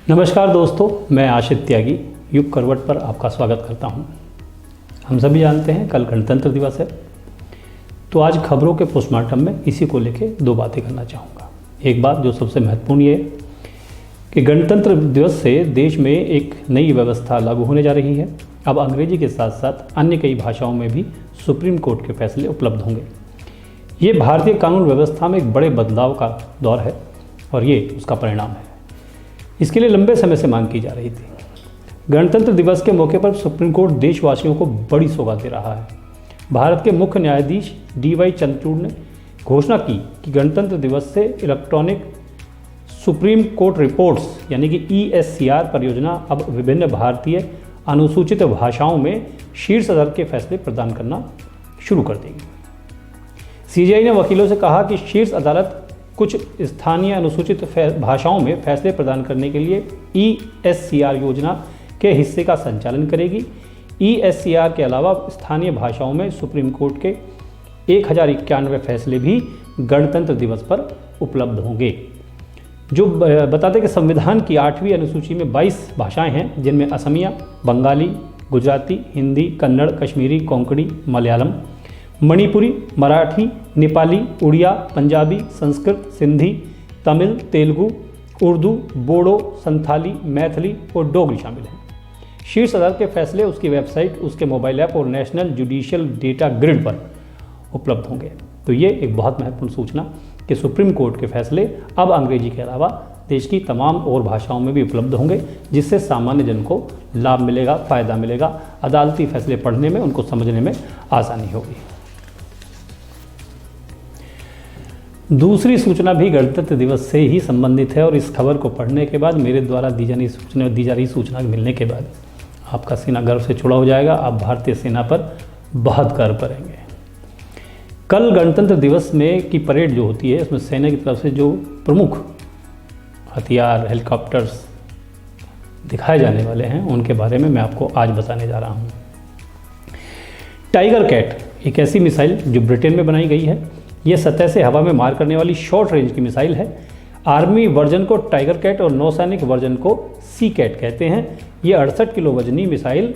नमस्कार दोस्तों, मैं आशित त्यागी युग करवट पर आपका स्वागत करता हूं। हम सभी जानते हैं कल गणतंत्र दिवस है, तो आज खबरों के पोस्टमार्टम में इसी को लेके दो बातें करना चाहूँगा। एक बात जो सबसे महत्वपूर्ण ये है कि गणतंत्र दिवस से देश में एक नई व्यवस्था लागू होने जा रही है। अब अंग्रेजी के साथ साथ अन्य कई भाषाओं में भी सुप्रीम कोर्ट के फैसले उपलब्ध होंगे। ये भारतीय कानून व्यवस्था में एक बड़े बदलाव का दौर है और ये उसका परिणाम है। इसके लिए लंबे समय से मांग की जा रही थी। गणतंत्र दिवस के मौके पर सुप्रीम कोर्ट देशवासियों को बड़ी सौगात दे रहा है। भारत के मुख्य न्यायाधीश DY चंद्रचूड़ ने घोषणा की कि गणतंत्र दिवस से इलेक्ट्रॉनिक सुप्रीम कोर्ट रिपोर्ट्स यानी कि ESCR परियोजना अब विभिन्न भारतीय अनुसूचित भाषाओं में शीर्ष अदालत के फैसले प्रदान करना शुरू कर देगी। CJI ने वकीलों से कहा कि शीर्ष अदालत कुछ स्थानीय अनुसूचित भाषाओं में फैसले प्रदान करने के लिए ESCR योजना के हिस्से का संचालन करेगी। ESCR के अलावा स्थानीय भाषाओं में सुप्रीम कोर्ट के 1091 फैसले भी गणतंत्र दिवस पर उपलब्ध होंगे। जो बताते कि संविधान की 8वीं अनुसूची में 22 भाषाएं हैं, जिनमें असमिया, बंगाली, गुजराती, हिंदी, कन्नड़, कश्मीरी, कोंकणी, मलयालम, मणिपुरी, मराठी, नेपाली, उड़िया, पंजाबी, संस्कृत, सिंधी, तमिल, तेलुगु, उर्दू, बोडो, संथाली, मैथिली और डोगरी शामिल हैं। शीर्ष अदालत के फैसले उसकी वेबसाइट, उसके मोबाइल ऐप और नेशनल जुडिशियल डेटा ग्रिड पर उपलब्ध होंगे। तो ये एक बहुत महत्वपूर्ण सूचना कि सुप्रीम कोर्ट के फैसले अब अंग्रेजी के अलावा देश की तमाम और भाषाओं में भी उपलब्ध होंगे, जिससे सामान्य जन को लाभ मिलेगा, फ़ायदा मिलेगा। अदालती फैसले पढ़ने में, उनको समझने में आसानी होगी। दूसरी सूचना भी गणतंत्र दिवस से ही संबंधित है और इस खबर को पढ़ने के बाद, मेरे द्वारा दी जा रही सूचना मिलने के बाद आपका सीना गर्व से चौड़ा हो जाएगा। आप भारतीय सेना पर बहुत गर्व करेंगे। कल गणतंत्र दिवस में की परेड जो होती है, उसमें सेना की तरफ से जो प्रमुख हथियार, हेलीकॉप्टर्स दिखाए जाने वाले हैं, उनके बारे में मैं आपको आज बताने जा रहा हूँ। टाइगर कैट एक ऐसी मिसाइल जो ब्रिटेन में बनाई गई है। ये सतह से हवा में मार करने वाली शॉर्ट रेंज की मिसाइल है। आर्मी वर्जन को टाइगर कैट और नौसैनिक वर्जन को सी कैट कहते हैं। ये 68 किलो वजनी मिसाइल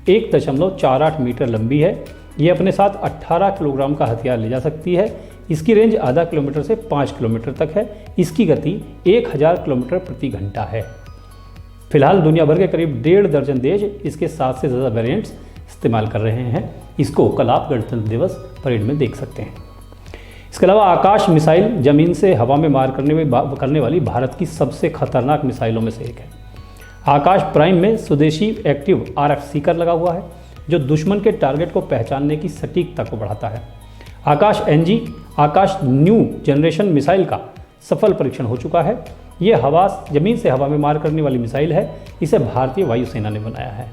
1.48 मीटर लंबी है। ये अपने साथ 18 किलोग्राम का हथियार ले जा सकती है। इसकी रेंज आधा किलोमीटर से 5 किलोमीटर तक है। इसकी गति 1000 किलोमीटर प्रति घंटा है। फिलहाल दुनिया भर के करीब 1.5 दर्जन देश इसके 7 से ज़्यादा वेरिएंट्स इस्तेमाल कर रहे हैं। इसको कल आप गणतंत्र दिवस परेड में देख सकते हैं। इसके अलावा आकाश मिसाइल ज़मीन से हवा में मार करने वाली भारत की सबसे खतरनाक मिसाइलों में से एक है। आकाश प्राइम में स्वदेशी एक्टिव RF सीकर लगा हुआ है, जो दुश्मन के टारगेट को पहचानने की सटीकता को बढ़ाता है। आकाश NG आकाश न्यू जनरेशन मिसाइल का सफल परीक्षण हो चुका है। ये ज़मीन से हवा में मार करने वाली मिसाइल है। इसे भारतीय वायुसेना ने बनाया है।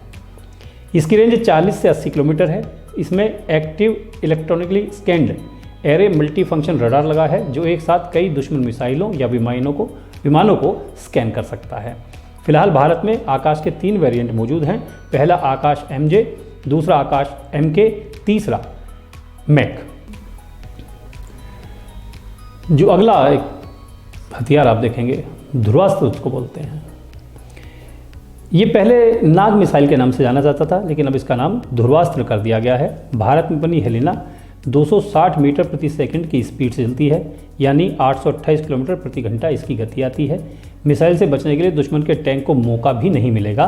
इसकी रेंज 40 से 80 किलोमीटर है। इसमें active electronically scanned array multi function radar लगा है, जो एक साथ कई दुश्मन मिसाइलों या विमानों को स्कैन कर सकता है। फिलहाल भारत में आकाश के 3 वेरिएंट मौजूद हैं। पहला आकाश MJ, दूसरा आकाश MK, तीसरा मैक। जो अगला एक हथियार आप देखेंगे, ध्रुवास्त्र उसको बोलते हैं। ये पहले नाग मिसाइल के नाम से जाना जाता था, लेकिन अब इसका नाम ध्रुवास्त्र कर दिया गया है। भारत में बनी हेलिना 260 मीटर प्रति सेकंड की स्पीड से चलती है, यानी 828 किलोमीटर प्रति घंटा इसकी गति आती है। मिसाइल से बचने के लिए दुश्मन के टैंक को मौका भी नहीं मिलेगा।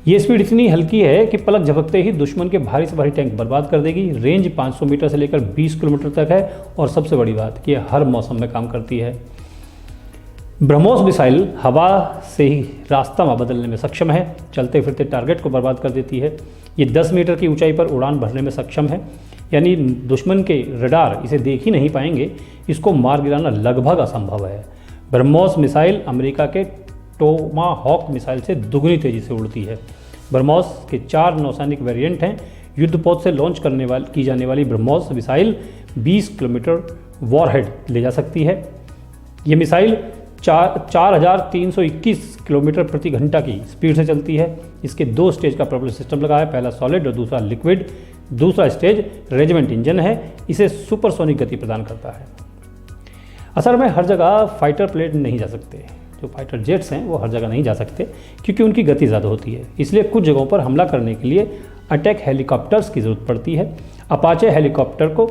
ये स्पीड इतनी हल्की है कि पलक झपकते ही दुश्मन के भारी से भारी टैंक बर्बाद कर देगी। रेंज 500 मीटर से लेकर 20 किलोमीटर तक है और सबसे बड़ी बात कि हर मौसम में काम करती है। ब्रह्मोस मिसाइल हवा से ही रास्ता बदलने में सक्षम है। चलते फिरते टारगेट को बर्बाद कर देती है। ये 10 मीटर की ऊंचाई पर उड़ान भरने में सक्षम है, यानी दुश्मन के रडार इसे देख ही नहीं पाएंगे। इसको मार गिराना लगभग असंभव है। ब्रह्मोस मिसाइल अमेरिका के टोमाहॉक मिसाइल से दुगनी तेज़ी से उड़ती है। ब्रह्मोस के 4 नौसैनिक वेरिएंट हैं। युद्धपोत से लॉन्च की जाने वाली ब्रह्मोस मिसाइल 20 किलोमीटर वॉरहेड ले जा सकती है। ये मिसाइल 4321 किलोमीटर प्रति घंटा की स्पीड से चलती है। इसके 2 स्टेज का प्रोपेलर सिस्टम लगा है, पहला सॉलिड और दूसरा लिक्विड। दूसरा स्टेज रेजिमेंट इंजन है, इसे सुपरसोनिक गति प्रदान करता है। असल में हर जगह फाइटर प्लेन नहीं जा सकते, जो फाइटर जेट्स हैं वो हर जगह नहीं जा सकते क्योंकि उनकी गति ज़्यादा होती है, इसलिए कुछ जगहों पर हमला करने के लिए अटैक हेलीकॉप्टर्स की ज़रूरत पड़ती है। अपाचे हेलीकॉप्टर को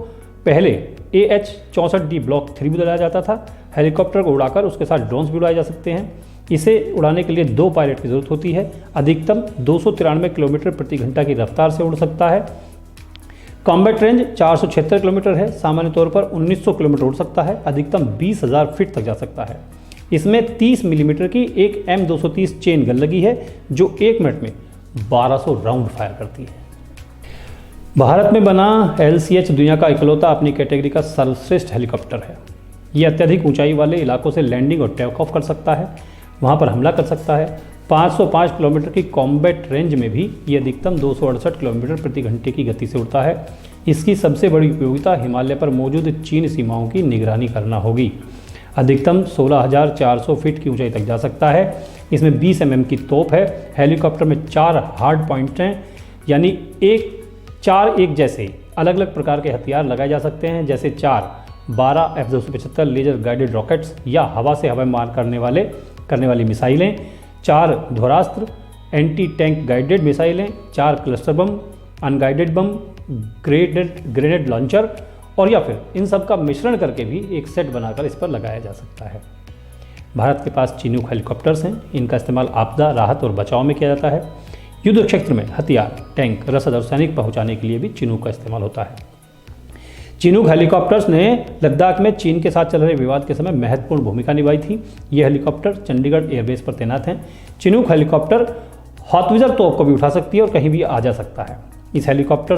पहले AH-64D ब्लॉक 3 भी उड़ाया जाता था। हेलीकॉप्टर को उड़ाकर उसके साथ ड्रोन्स भी उड़ाए जा सकते हैं। इसे उड़ाने के लिए 2 पायलट की ज़रूरत होती है। अधिकतम 293 किलोमीटर प्रति घंटा की रफ्तार से उड़ सकता है। कॉम्बैट रेंज 476 किलोमीटर है। सामान्य तौर पर 1900 किलोमीटर उड़ सकता है। अधिकतम 20,000 फीट तक जा सकता है। इसमें 30 मिलीमीटर की एक M230 चेन गन लगी है जो 1 मिनट में 1200 राउंड फायर करती है। भारत में बना LCH दुनिया का इकलौता अपनी कैटेगरी का सर्वश्रेष्ठ हेलीकॉप्टर है। ये अत्यधिक ऊंचाई वाले इलाकों से लैंडिंग और टेक ऑफ कर सकता है, वहाँ पर हमला कर सकता है। 505 किलोमीटर की कॉम्बैट रेंज में भी ये अधिकतम 268 किलोमीटर प्रति घंटे की गति से उड़ता है। इसकी सबसे बड़ी उपयोगिता हिमालय पर मौजूद चीन सीमाओं की निगरानी करना होगी। अधिकतम 16,400 फीट की ऊंचाई तक जा सकता है। इसमें 20 mm की तोप है। हेलीकॉप्टर में 4 हार्ड पॉइंट हैं, यानी 4 एक जैसे अलग अलग प्रकार के हथियार लगाए जा सकते हैं, जैसे 12 F-275 लेजर गाइडेड रॉकेट्स या हवा से हवा मार करने वाली मिसाइलें, 4 ध्वरास्त्र, एंटी टैंक गाइडेड मिसाइलें, 4 क्लस्टर बम, अनगाइडेड बम, ग्रेनेड लॉन्चर और या फिर इन सब का मिश्रण करके भी एक सेट बनाकर इस पर लगाया जा सकता है। भारत के पास चिनूक हेलीकॉप्टर्स हैं। इनका इस्तेमाल आपदा, राहत और बचाव में किया जाता है। युद्ध क्षेत्र में हथियार, टैंक, रसद और सैनिक पहुंचाने के लिए भी चिनूक का इस्तेमाल होता है। चिनूक हेलीकॉप्टर्स ने लद्दाख में चीन के साथ चल रहे विवाद के समय महत्वपूर्ण भूमिका निभाई थी। ये हेलीकॉप्टर चंडीगढ़ एयरबेस पर तैनात हैं। चिनूक हेलीकॉप्टर हॉटविजर तोप को भी उठा सकती है और कहीं भी आ जा सकता है। इस हेलीकॉप्टर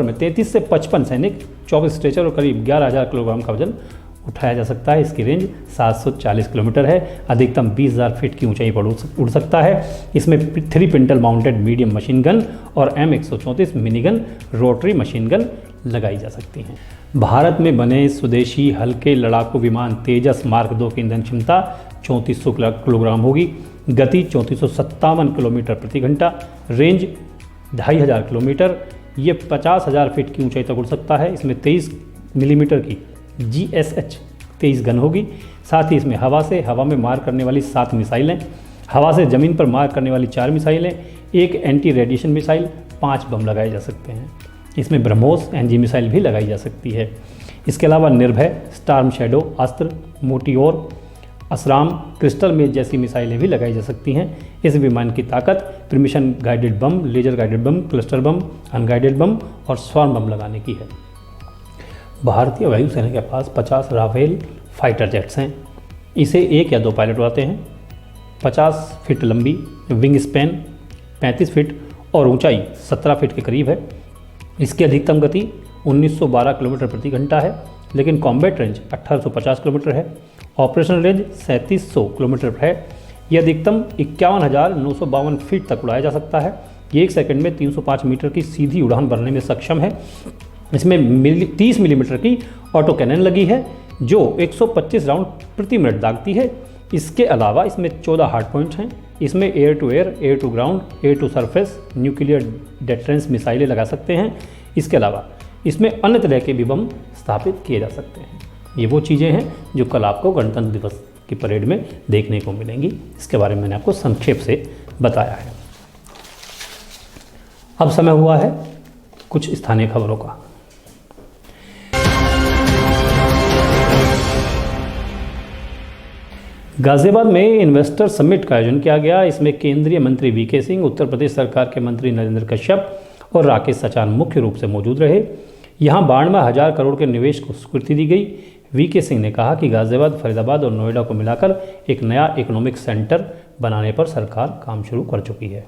में 33 से 55 सैनिक, 24 स्ट्रेचर और करीब 11,000 किलोग्राम का वजन उठाया जा सकता है। इसकी रेंज 740 किलोमीटर है। अधिकतम 20,000 फीट की ऊंचाई पर उड़ सकता है। इसमें 3 pintail mounted medium machine gun और M134 minigun rotary machine gun लगाई जा सकती हैं। भारत में बने स्वदेशी हल्के लड़ाकू विमान तेजस मार्क 2 की ईंधन क्षमता 3400 किलोग्राम होगी। गति 3457 किलोमीटर प्रति घंटा। Range 2500 kilometre. ये 50,000 फीट की ऊंचाई तक उड़ सकता है। इसमें 23 मिलीमीटर की GSH-23 गन होगी। साथ ही इसमें हवा से हवा में मार करने वाली 7 मिसाइलें, हवा से ज़मीन पर मार करने वाली 4 मिसाइलें, 1 एंटी रेडिएशन मिसाइल, 5 बम लगाए जा सकते हैं। इसमें ब्रह्मोस NG मिसाइल भी लगाई जा सकती है। इसके अलावा निर्भय, स्टार्म शैडो अस्त्र, मोटियोर, असराम, क्रिस्टल मेज जैसी मिसाइलें भी लगाई जा सकती हैं। इस विमान की ताकत precision guided bomb, laser guided bomb, cluster bomb, unguided bomb और स्वार्म बम लगाने की है। भारतीय वायुसेना के पास 50 राफेल फाइटर जेट्स हैं। इसे 1 या 2 पायलट उड़ाते हैं। 50 फीट लंबी विंग स्पैन, 35 फीट और ऊंचाई 17 फीट के करीब है। इसकी अधिकतम गति 1912 किलोमीटर प्रति घंटा है, लेकिन कॉम्बैट रेंज 1850 किलोमीटर है। ऑपरेशनल रेंज 3700 किलोमीटर है। यह अधिकतम 51,952 फीट तक उड़ाया जा सकता है। ये 1 सेकंड में 305 मीटर की सीधी उड़ान भरने में सक्षम है। इसमें 30 मिलीमीटर की ऑटो कैनन लगी है जो 125 राउंड प्रति मिनट दागती है। इसके अलावा इसमें 14 हार्ड पॉइंट्स हैं। इसमें air to air, air to ground, air to surface, nuclear deterrence मिसाइलें लगा सकते हैं। इसके अलावा इसमें अन्य तरह के भी बम स्थापित किए जा सकते हैं। ये वो चीज़ें हैं जो कल आपको गणतंत्र दिवस की परेड में देखने को मिलेंगी। इसके बारे में मैंने आपको संक्षेप से बताया है। अब समय हुआ है कुछ स्थानीय खबरों का। गाजियाबाद में इन्वेस्टर समिट का आयोजन किया गया। इसमें केंद्रीय मंत्री VK सिंह, उत्तर प्रदेश सरकार के मंत्री नरेंद्र कश्यप और राकेश सचान मुख्य रूप से मौजूद रहे। यहाँ 92,000 करोड़ के निवेश को स्वीकृति दी गई। VK सिंह ने कहा कि गाजियाबाद, फरीदाबाद और नोएडा को मिलाकर एक नया इकोनॉमिक सेंटर बनाने पर सरकार काम शुरू कर चुकी है।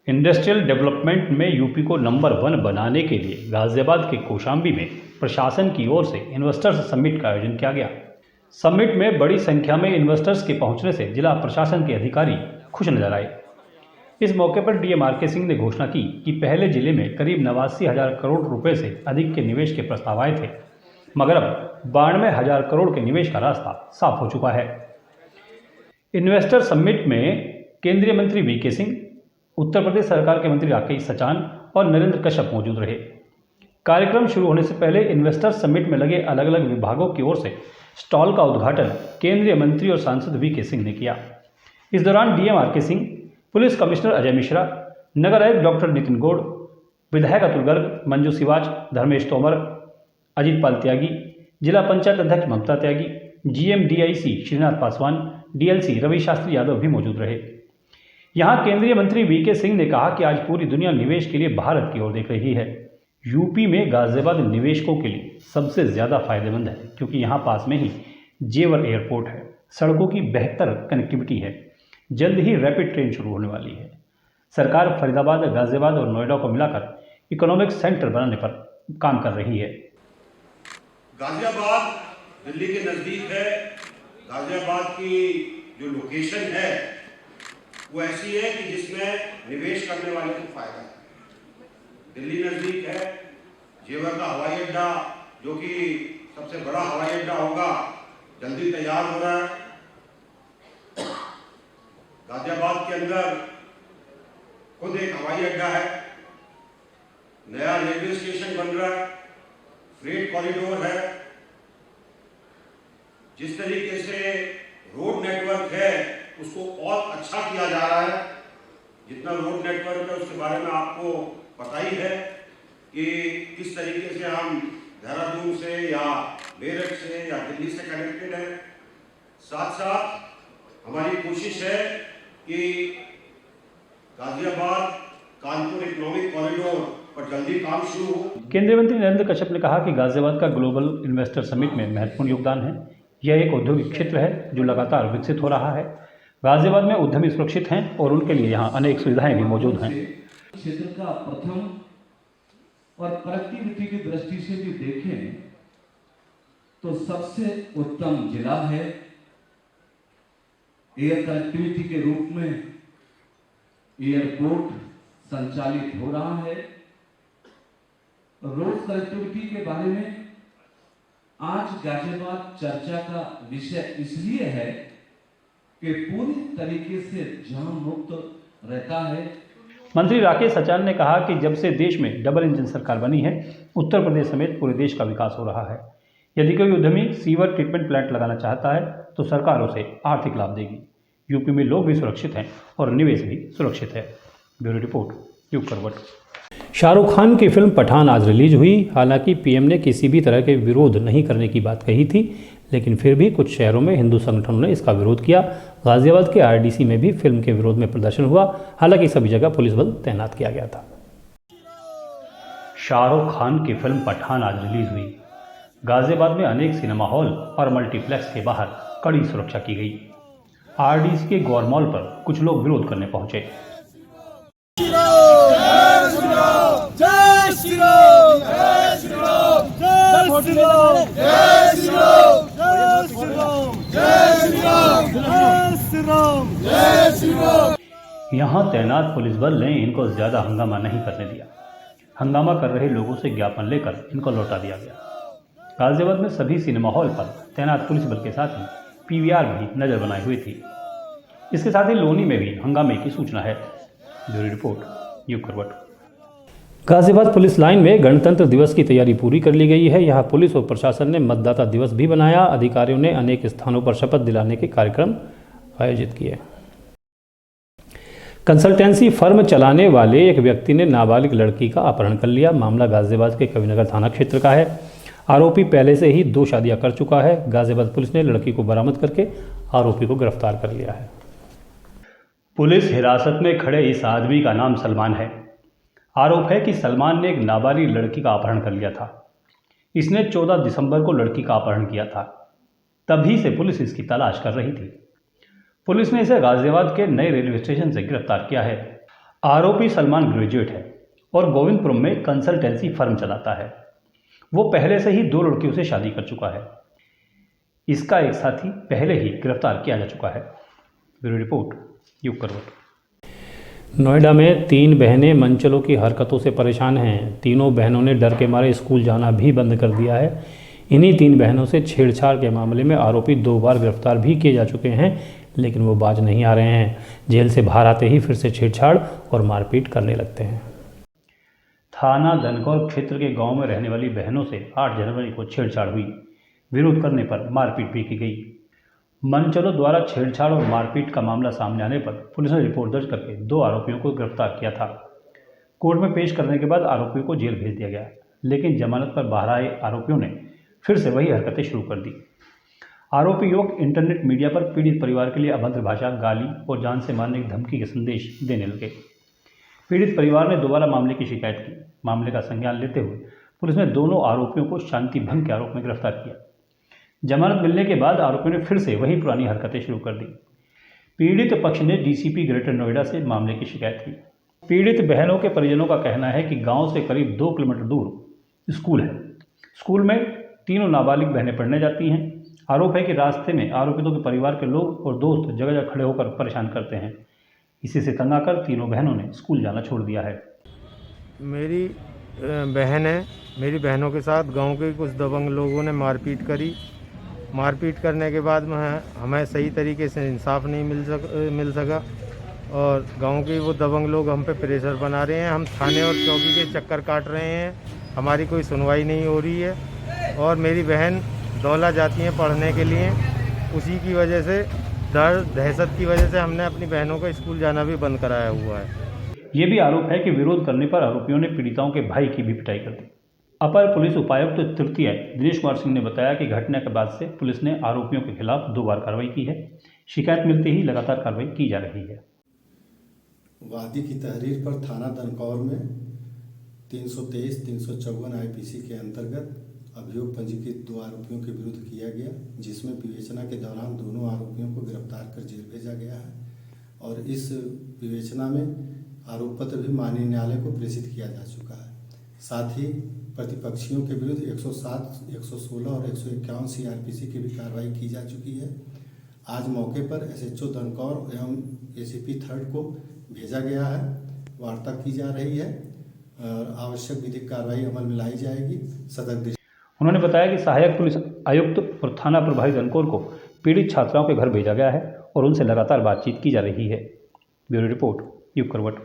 इंडस्ट्रियल डेवलपमेंट में यूपी को नंबर 1 बनाने के लिए गाजियाबाद के कौशाम्बी में प्रशासन की ओर से इन्वेस्टर्स समिट का आयोजन किया गया। समिट में बड़ी संख्या में इन्वेस्टर्स के पहुंचने से जिला प्रशासन के अधिकारी खुश नजर आए। इस मौके पर DM RK सिंह ने घोषणा की कि पहले जिले में करीब 89,000 करोड़ रुपए से अधिक के निवेश के प्रस्ताव आए थे, मगर अब 92,000 करोड़ के निवेश का रास्ता साफ हो चुका है। इन्वेस्टर समिट में केंद्रीय मंत्री VK सिंह, उत्तर प्रदेश सरकार के मंत्री राकेश सचान और नरेंद्र कश्यप मौजूद रहे। कार्यक्रम शुरू होने से पहले इन्वेस्टर समिट में लगे अलग अलग विभागों की ओर से स्टॉल का उद्घाटन केंद्रीय मंत्री और सांसद वीके सिंह ने किया। इस दौरान DM RK Singh, police commissioner Ajay Mishra, नगर आयुक्त डॉक्टर नितिन गौड़, विधायक अतुल गर्ग, मंजू सिवाच, धर्मेश तोमर, अजीत पाल त्यागी, जिला पंचायत अध्यक्ष ममता त्यागी, जीएमडीआईसी श्रीनाथ पासवान, डीएलसी रवि शास्त्री यादव भी मौजूद रहे। यहाँ केंद्रीय मंत्री वीके सिंह ने कहा कि आज पूरी दुनिया निवेश के लिए भारत की ओर देख रही है। यूपी में गाजियाबाद निवेशकों के लिए सबसे ज़्यादा फायदेमंद है क्योंकि यहाँ पास में ही जेवर एयरपोर्ट है, सड़कों की बेहतर कनेक्टिविटी है, जल्द ही रैपिड ट्रेन शुरू होने वाली है। सरकार फरीदाबाद, गाजियाबाद और नोएडा को मिलाकर इकोनॉमिक सेंटर बनाने पर काम कर रही है। गाजियाबाद दिल्ली के नज़दीक है। गाजियाबाद की जो लोकेशन है वो ऐसी है कि जिसमें निवेश करने वाले को फायदा है। दिल्ली नज़दीक है, जेवर का हवाई अड्डा जो कि सबसे बड़ा हवाई अड्डा होगा जल्दी तैयार हो रहा है। गाजियाबाद के अंदर खुद एक हवाई अड्डा है, नया रेलवे स्टेशन बन रहा है, फ्रेट कॉरिडोर है। जिस तरीके से रोड नेटवर्क है उसको और अच्छा किया जा रहा है। जितना रोड नेटवर्क है उसके बारे में आपको पता ही है कि किस तरीके से हम देहरादून से या मेरठ से या दिल्ली से कनेक्टेड है। साथ साथ हमारी कोशिश है कि गाजियाबाद कानपुर इकोनॉमिक कॉरिडोर पर जल्दी काम शुरू हो। केंद्रीय मंत्री नरेंद्र कश्यप ने कहा कि गाजियाबाद का ग्लोबल इन्वेस्टर समिट में महत्वपूर्ण योगदान है। यह एक औद्योगिक क्षेत्र है जो लगातार विकसित हो रहा है। गाजियाबाद में उद्यमी सुरक्षित हैं और उनके लिए यहाँ अनेक सुविधाएं भी मौजूद हैं। क्षेत्र का प्रथम और कनेक्टिविटी की दृष्टि से भी देखें तो सबसे उत्तम जिला है। एयर कनेक्टिविटी के रूप में एयरपोर्ट संचालित हो रहा है। रोड कनेक्टिविटी के बारे में आज गाजियाबाद चर्चा का विषय इसलिए है कि पूरी तरीके से जाम मुक्त रहता है। मंत्री राकेश आचार्य ने कहा कि जब से देश में डबल इंजन सरकार बनी है, उत्तर प्रदेश समेत पूरे देश का विकास हो रहा है। यदि कोई उद्यमी सीवर ट्रीटमेंट प्लांट लगाना चाहता है तो सरकार उसे आर्थिक लाभ देगी। यूपी में लोग भी सुरक्षित हैं और निवेश भी सुरक्षित है। ब्यूरो रिपोर्ट, युग करवट। शाहरुख खान की फिल्म पठान आज रिलीज हुई। हालांकि पीएम ने किसी भी तरह के विरोध नहीं करने की बात कही थी, लेकिन फिर भी कुछ शहरों में हिंदू संगठनों ने इसका विरोध किया। गाजियाबाद के आरडीसी में भी फिल्म के विरोध में प्रदर्शन हुआ। हालांकि सभी जगह पुलिस बल तैनात किया गया था। शाहरुख खान की फिल्म पठान आज रिलीज हुई। गाजियाबाद में अनेक सिनेमा हॉल और मल्टीप्लेक्स के बाहर कड़ी सुरक्षा की गई। आरडीसी के गौर मॉल पर कुछ लोग विरोध करने पहुंचे। यहाँ तैनात पुलिस बल ने इनको ज्यादा हंगामा नहीं करने दिया। हंगामा कर रहे लोगों से ज्ञापन लेकर इनको लौटा दिया गया। गाजियाबाद में सभी सिनेमा हॉल पर तैनात पुलिस बल के साथ ही पीवीआर भी नजर बनाई हुई थी। इसके साथ ही लोनी में भी हंगामे की सूचना है। ब्यूरो रिपोर्ट, युग करवट। गाजियाबाद पुलिस लाइन में गणतंत्र दिवस की तैयारी पूरी कर ली गई है। यहाँ पुलिस और प्रशासन ने मतदाता दिवस भी बनाया। अधिकारियों ने अनेक स्थानों पर शपथ दिलाने के कार्यक्रम आयोजित किए। कंसल्टेंसी फर्म चलाने वाले एक व्यक्ति ने नाबालिग लड़की का अपहरण कर लिया। मामला गाजियाबाद के कविनगर थाना क्षेत्र का है। आरोपी पहले से ही 2 शादियां कर चुका है। गाजियाबाद पुलिस ने लड़की को बरामद करके आरोपी को गिरफ्तार कर लिया है। पुलिस हिरासत में खड़े इस आदमी का नाम सलमान है। आरोप है कि सलमान ने एक नाबालिग लड़की का अपहरण कर लिया था। इसने 14 दिसंबर को लड़की का अपहरण किया था। तभी से पुलिस इसकी तलाश कर रही थी। पुलिस ने इसे गाजियाबाद के नए रेलवे स्टेशन से गिरफ्तार किया है। आरोपी सलमान ग्रेजुएट है और गोविंदपुरम में कंसल्टेंसी फर्म चलाता है। वो पहले से ही 2 लड़कियों से शादी कर चुका है। इसका एक साथी पहले ही गिरफ्तार किया जा चुका है। ब्यूरो रिपोर्ट, युग करवट। नोएडा में 3 बहनें मनचलों की हरकतों से परेशान हैं। तीनों बहनों ने डर के मारे स्कूल जाना भी बंद कर दिया है। इन्हीं 3 बहनों से छेड़छाड़ के मामले में आरोपी 2 बार गिरफ्तार भी किए जा चुके हैं, लेकिन वो बाज नहीं आ रहे हैं। जेल से बाहर आते ही फिर से छेड़छाड़ और मारपीट करने लगते हैं। थाना धनकौर क्षेत्र के गांव में रहने वाली बहनों से 8 जनवरी को छेड़छाड़ हुई। विरोध करने पर मारपीट भी की गई। मनचलों द्वारा छेड़छाड़ और मारपीट का मामला सामने आने पर पुलिस ने रिपोर्ट दर्ज करके 2 आरोपियों को गिरफ्तार किया था। कोर्ट में पेश करने के बाद आरोपियों को जेल भेज दिया गया, लेकिन जमानत पर बाहर आए आरोपियों ने फिर से वही हरकतें शुरू कर दी। आरोपी युवक इंटरनेट मीडिया पर पीड़ित परिवार के लिए अभद्र भाषा, गाली और जान से मारने की धमकी के संदेश देने लगे। पीड़ित परिवार ने दोबारा मामले की शिकायत की। मामले का संज्ञान लेते हुए पुलिस ने दोनों आरोपियों को शांति भंग के आरोप में गिरफ्तार किया। जमानत मिलने के बाद आरोपियों ने फिर से वही पुरानी हरकतें शुरू कर दी। पीड़ित पक्ष ने डीसीपी ग्रेटर नोएडा से मामले की शिकायत की। पीड़ित बहनों के परिजनों का कहना है कि गांव से करीब 2 किलोमीटर दूर स्कूल है। स्कूल में तीनों नाबालिग बहनें पढ़ने जाती हैं। आरोप है कि रास्ते में आरोपितों के परिवार के लोग और दोस्त जगह जगह खड़े होकर परेशान करते हैं। इसी से तंग आकर तीनों बहनों ने स्कूल जाना छोड़ दिया है। मेरी बहन है, मेरी बहनों के साथ गांव के कुछ दबंग लोगों ने मारपीट करी। मारपीट करने के बाद में हमें सही तरीके से इंसाफ नहीं मिल सका और गांव के वो दबंग लोग हम पे प्रेशर बना रहे हैं। हम थाने और चौकी के चक्कर काट रहे हैं, हमारी कोई सुनवाई नहीं हो रही है और मेरी बहन दौला जाती हैं पढ़ने के लिए। उसी की वजह से डर दहशत की वजह से हमने अपनी बहनों का स्कूल जाना भी बंद कराया हुआ है। ये भी आरोप है कि विरोध करने पर आरोपियों ने पीड़िताओं के भाई की भी पिटाई कर दी। अपर पुलिस उपायुक्त तृतीय दिनेश कुमार सिंह ने बताया कि घटना के बाद से पुलिस ने आरोपियों के खिलाफ 2 बार कार्रवाई की है। शिकायत मिलते ही लगातार कार्रवाई की जा रही है। वादी की तहरीर पर थाना धनकौर में 323-354 आईपीसी के अंतर्गत अभियोग पंजीकृत 2 आरोपियों के विरुद्ध किया गया, जिसमें विवेचना के दौरान दोनों आरोपियों को गिरफ्तार कर जेल भेजा गया है और इस विवेचना में आरोप पत्र भी माननीय न्यायालय को प्रेषित किया जा चुका है। साथ ही प्रतिपक्षियों के विरुद्ध 107, 116 और 151 सीआरपीसी की भी कार्रवाई की जा चुकी है। आज मौके पर एसएचओ धनकौर एवं एसीपी 3 को भेजा गया है, वार्ता की जा रही है और आवश्यक विधिक कार्रवाई अमल में लाई जाएगी। सतर्क उन्होंने बताया कि सहायक पुलिस आयुक्त और थाना प्रभारी धनकौर को पीड़ित छात्राओं के घर भेजा गया है और उनसे लगातार बातचीत की जा रही है। ब्यूरो रिपोर्ट, युग करवट।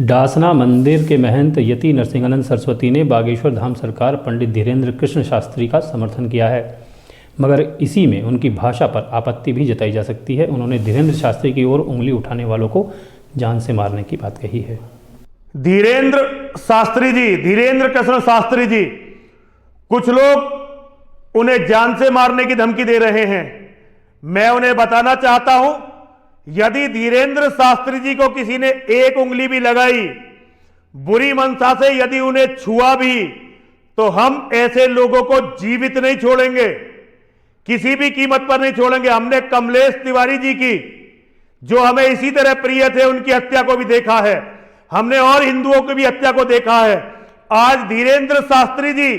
डासना मंदिर के महंत यति नरसिंहानंद सरस्वती ने बागेश्वर धाम सरकार पंडित धीरेन्द्र कृष्ण शास्त्री का समर्थन किया है, मगर इसी में उनकी भाषा पर आपत्ति भी जताई जा सकती है। उन्होंने धीरेन्द्र शास्त्री की ओर उंगली उठाने वालों को जान से मारने की बात कही है। धीरेन्द्र शास्त्री जी, धीरेन्द्र कृष्ण शास्त्री जी, कुछ लोग उन्हें जान से मारने की धमकी दे रहे हैं। मैं उन्हें बताना चाहता हूं, यदि धीरेन्द्र शास्त्री जी को किसी ने एक उंगली भी लगाई, बुरी मनसा से यदि उन्हें छुआ भी, तो हम ऐसे लोगों को जीवित नहीं छोड़ेंगे, किसी भी कीमत पर नहीं छोड़ेंगे। हमने कमलेश तिवारी जी की, जो हमें इसी तरह प्रिय थे, उनकी हत्या को भी देखा है। हमने और हिंदुओं की भी हत्या को देखा है। आज धीरेन्द्र शास्त्री जी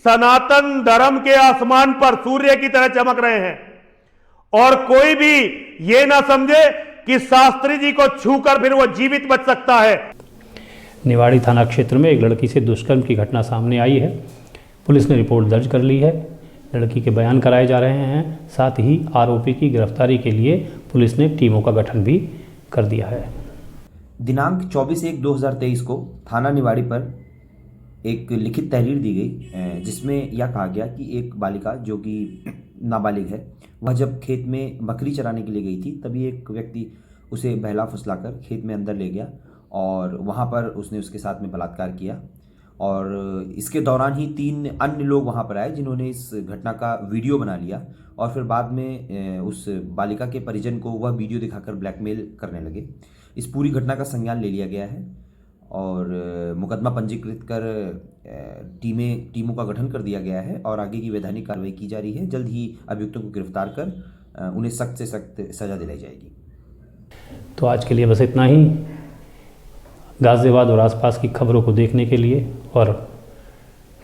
सनातन धर्म के आसमान पर सूर्य की तरह चमक रहे हैं और कोई भी ये ना समझे कि शास्त्री जी को छूकर फिर वो जीवित बच सकता है। निवाड़ी थाना क्षेत्र में एक लड़की से दुष्कर्म की घटना सामने आई है। पुलिस ने रिपोर्ट दर्ज कर ली है। लड़की के बयान कराए जा रहे हैं। साथ ही आरोपी की गिरफ्तारी के लिए पुलिस ने टीमों का गठन भी कर दिया है। दिनांक 24/1/2023 को थाना निवाड़ी पर एक लिखित तहरीर दी गई, जिसमें यह कहा गया कि एक बालिका जो कि नाबालिग है, वह जब खेत में बकरी चराने के लिए गई थी, तभी एक व्यक्ति उसे बहला फुसलाकर खेत में अंदर ले गया और वहां पर उसने उसके साथ में बलात्कार किया। और इसके दौरान ही 3 अन्य लोग वहां पर आए, जिन्होंने इस घटना का वीडियो बना लिया और फिर बाद में उस बालिका के परिजन को वह वीडियो दिखाकर ब्लैकमेल करने लगे। इस पूरी घटना का संज्ञान ले लिया गया है और मुकदमा पंजीकृत कर टीमों का गठन कर दिया गया है और आगे की वैधानिक कार्रवाई की जा रही है। जल्द ही अभियुक्तों को गिरफ्तार कर उन्हें सख्त से सख्त सजा दिलाई जाएगी। तो आज के लिए बस इतना ही। गाज़ियाबाद और आसपास की खबरों को देखने के लिए और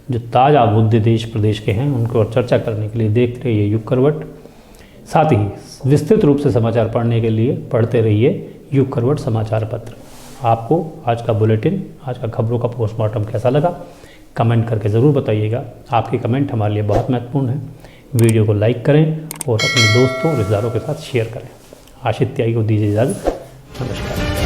जो ताज़ा मुद्दे देश प्रदेश के हैं उनको और चर्चा करने के लिए देखते रहिए युग करवट। साथ ही विस्तृत रूप से समाचार पढ़ने के लिए पढ़ते रहिए युग करवट समाचार पत्र। आपको आज का बुलेटिन, आज का खबरों का पोस्टमार्टम कैसा लगा, कमेंट करके ज़रूर बताइएगा। आपके कमेंट हमारे लिए बहुत महत्वपूर्ण है। वीडियो को लाइक करें और अपने दोस्तों रिश्तेदारों के साथ शेयर करें। आशित त्यागी को दीजिए इजाज़त। नमस्कार।